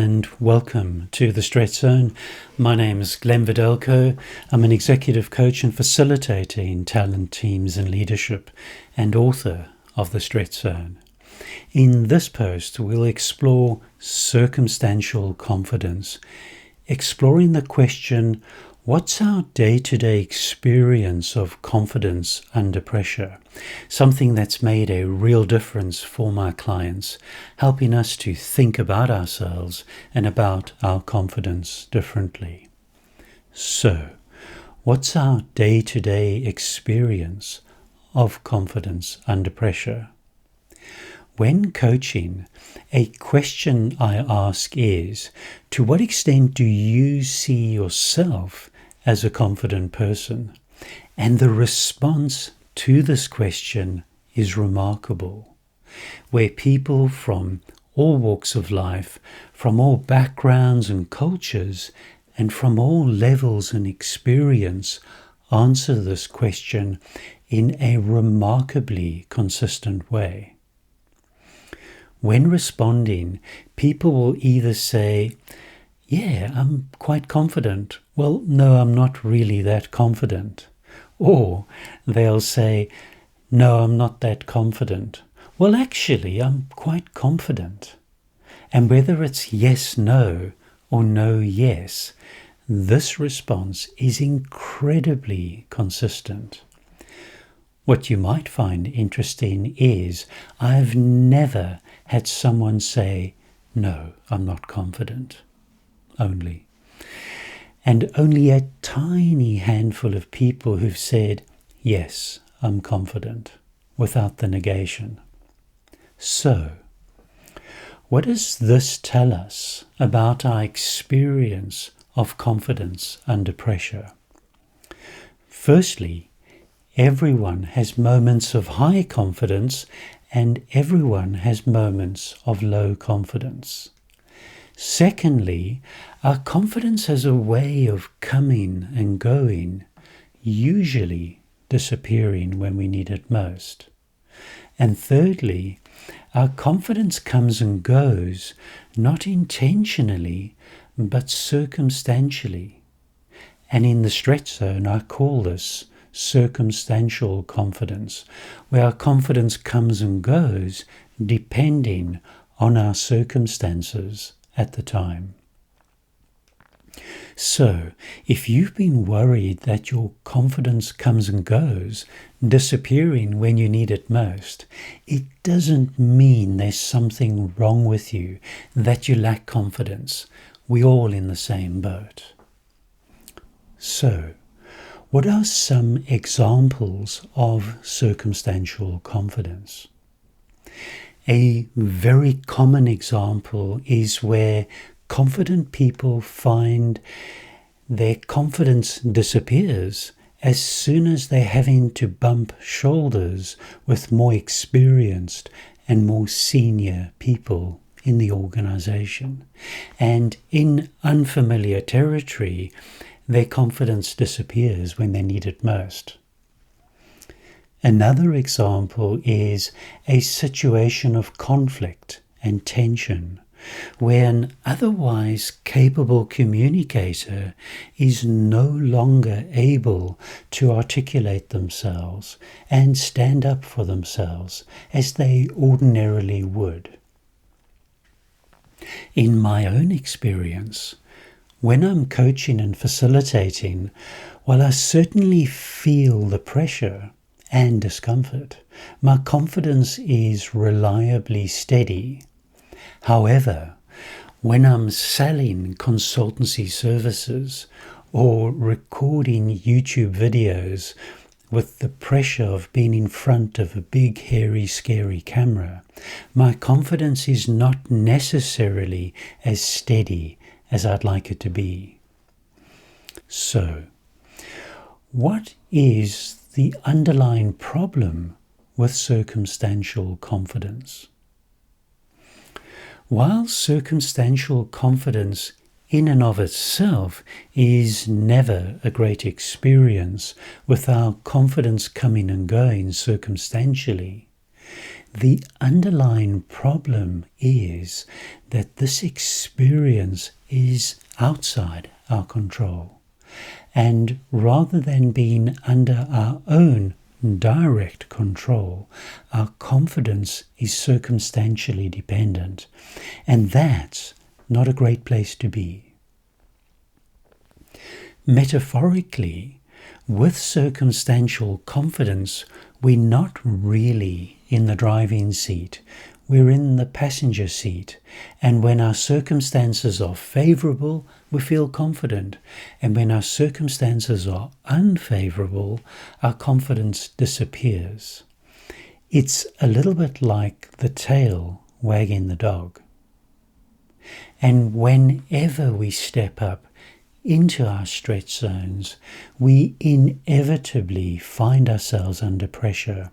and welcome to the Stretch Zone. My name is Glenn Videlko. I'm an executive coach and facilitator in talent, teams and leadership, and author of the Stretch Zone. In this post, we'll explore circumstantial confidence, exploring the question, what's our day-to-day experience of confidence under pressure? Something that's made a real difference for my clients, helping us to think about ourselves and about our confidence differently. So, what's our day-to-day experience of confidence under pressure? When coaching, a question I ask is, to what extent do you see yourself as a confident person? And the response to this question is remarkable, where people from all walks of life, from all backgrounds and cultures, and from all levels and experience answer this question in a remarkably consistent way. When responding, people will either say, yeah, I'm quite confident. Well, no, I'm not really that confident. Or they'll say, no, I'm not that confident. Well, actually, I'm quite confident. And whether it's yes, no, or no, yes, this response is incredibly consistent. What you might find interesting is I've never had someone say, no, I'm not confident. Only. And only a tiny handful of people who've said, yes, I'm confident, without the negation. So, what does this tell us about our experience of confidence under pressure? Firstly, everyone has moments of high confidence and everyone has moments of low confidence. Secondly, our confidence has a way of coming and going, usually disappearing when we need it most. And thirdly, our confidence comes and goes, not intentionally, but circumstantially. And in the Stretch Zone, I call this circumstantial confidence, where our confidence comes and goes depending on our circumstances at the time. So, if you've been worried that your confidence comes and goes, disappearing when you need it most, it doesn't mean there's something wrong with you, that you lack confidence. We're all in the same boat. So, what are some examples of circumstantial confidence? A very common example is where confident people find their confidence disappears as soon as they're having to bump shoulders with more experienced and more senior people in the organization. And in unfamiliar territory, their confidence disappears when they need it most. Another example is a situation of conflict and tension, where an otherwise capable communicator is no longer able to articulate themselves and stand up for themselves as they ordinarily would. In my own experience, when I'm coaching and facilitating, while I certainly feel the pressure and discomfort, my confidence is reliably steady. However, when I'm selling consultancy services or recording YouTube videos with the pressure of being in front of a big, hairy, scary camera, my confidence is not necessarily as steady as I'd like it to be. So, what is the underlying problem with circumstantial confidence? While circumstantial confidence in and of itself is never a great experience with our confidence coming and going circumstantially, The underlying problem is that this experience is outside our control. And rather than being under our own direct control, our confidence is circumstantially dependent. And that's not a great place to be. Metaphorically, with circumstantial confidence, we're not really in the driving seat. We're in the passenger seat. And when our circumstances are favorable, we feel confident. And when our circumstances are unfavorable, our confidence disappears. It's a little bit like the tail wagging the dog. And whenever we step up into our stretch zones, we inevitably find ourselves under pressure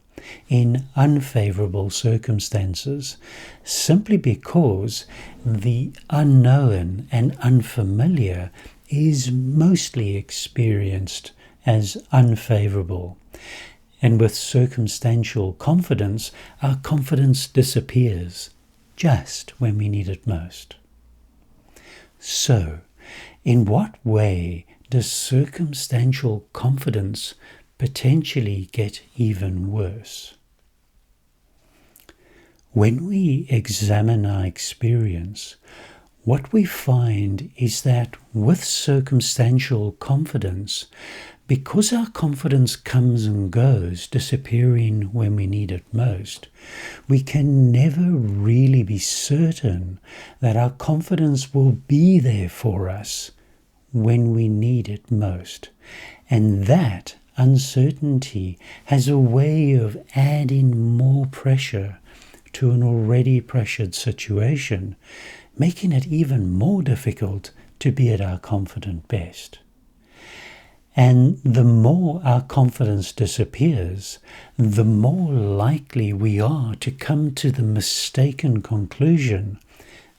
in unfavorable circumstances, simply because the unknown and unfamiliar is mostly experienced as unfavorable. And with circumstantial confidence, our confidence disappears just when we need it most. So, in what way does circumstantial confidence potentially get even worse? When we examine our experience, what we find is that with circumstantial confidence, because our confidence comes and goes, disappearing when we need it most, we can never really be certain that our confidence will be there for us when we need it most. And that uncertainty has a way of adding more pressure to an already pressured situation, making it even more difficult to be at our confident best. And the more our confidence disappears, the more likely we are to come to the mistaken conclusion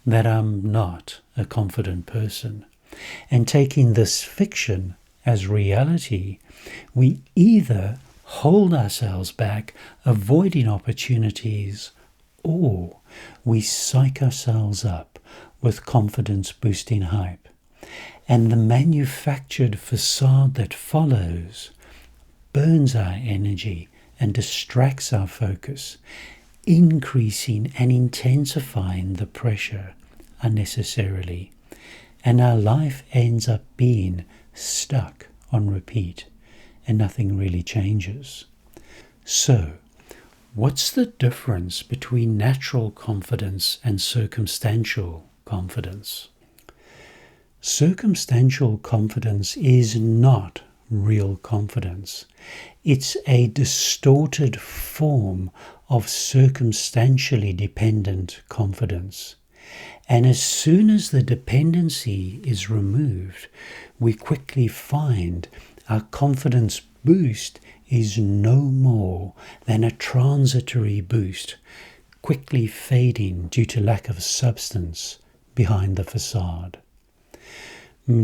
that I'm not a confident person. And taking this fiction as reality, we either hold ourselves back, avoiding opportunities, or we psych ourselves up with confidence-boosting hype. And the manufactured facade that follows burns our energy and distracts our focus, increasing and intensifying the pressure unnecessarily. And our life ends up being stuck on repeat, and nothing really changes. So, what's the difference between natural confidence and circumstantial confidence? Circumstantial confidence is not real confidence. It's a distorted form of circumstantially dependent confidence. And as soon as the dependency is removed, we quickly find our confidence boost is no more than a transitory boost, quickly fading due to lack of substance behind the facade.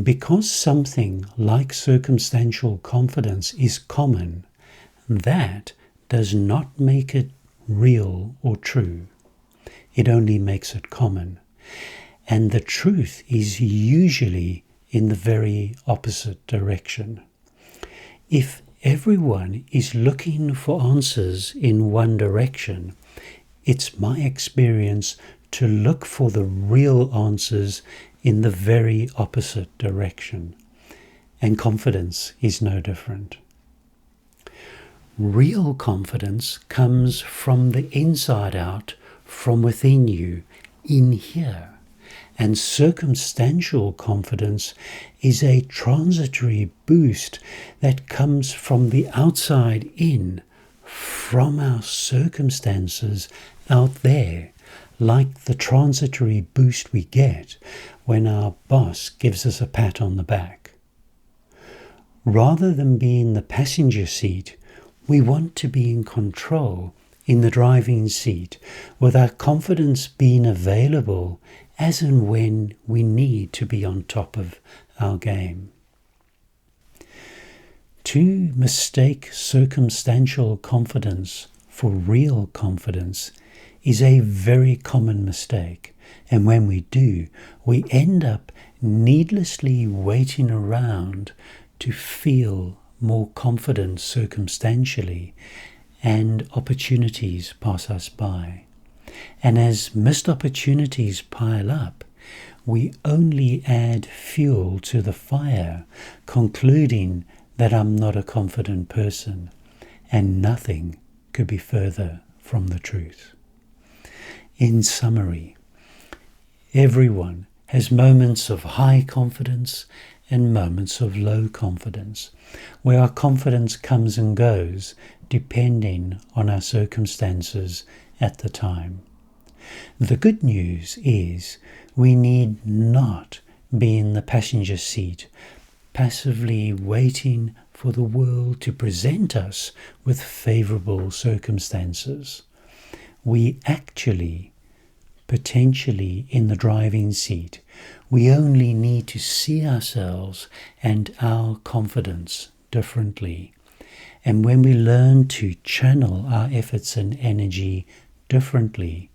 Because something like circumstantial confidence is common, that does not make it real or true. It only makes it common. And the truth is usually in the very opposite direction. If everyone is looking for answers in one direction, it's my experience to look for the real answers in the very opposite direction. And confidence is no different. Real confidence comes from the inside out, from within you, in here. And circumstantial confidence is a transitory boost that comes from the outside in, from our circumstances out there, like the transitory boost we get when our boss gives us a pat on the back. Rather than be in the passenger seat, we want to be in control, in the driving seat, with our confidence being available as and when we need to be on top of our game. To mistake circumstantial confidence for real confidence is a very common mistake. And when we do, we end up needlessly waiting around to feel more confident circumstantially, and opportunities pass us by. And as missed opportunities pile up, we only add fuel to the fire, concluding that I'm not a confident person, and nothing could be further from the truth. In summary, everyone has moments of high confidence and moments of low confidence, where our confidence comes and goes depending on our circumstances at the time. The good news is we need not be in the passenger seat, passively waiting for the world to present us with favorable circumstances. We actually, potentially in the driving seat, we only need to see ourselves and our confidence differently. And when we learn to channel our efforts and energy differently,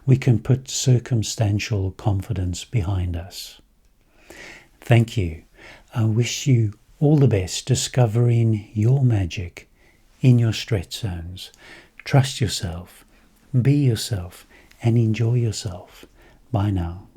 we can put circumstantial confidence behind us. Thank you. I wish you all the best discovering your magic in your stretch zones. Trust yourself, be yourself, and enjoy yourself. Bye now.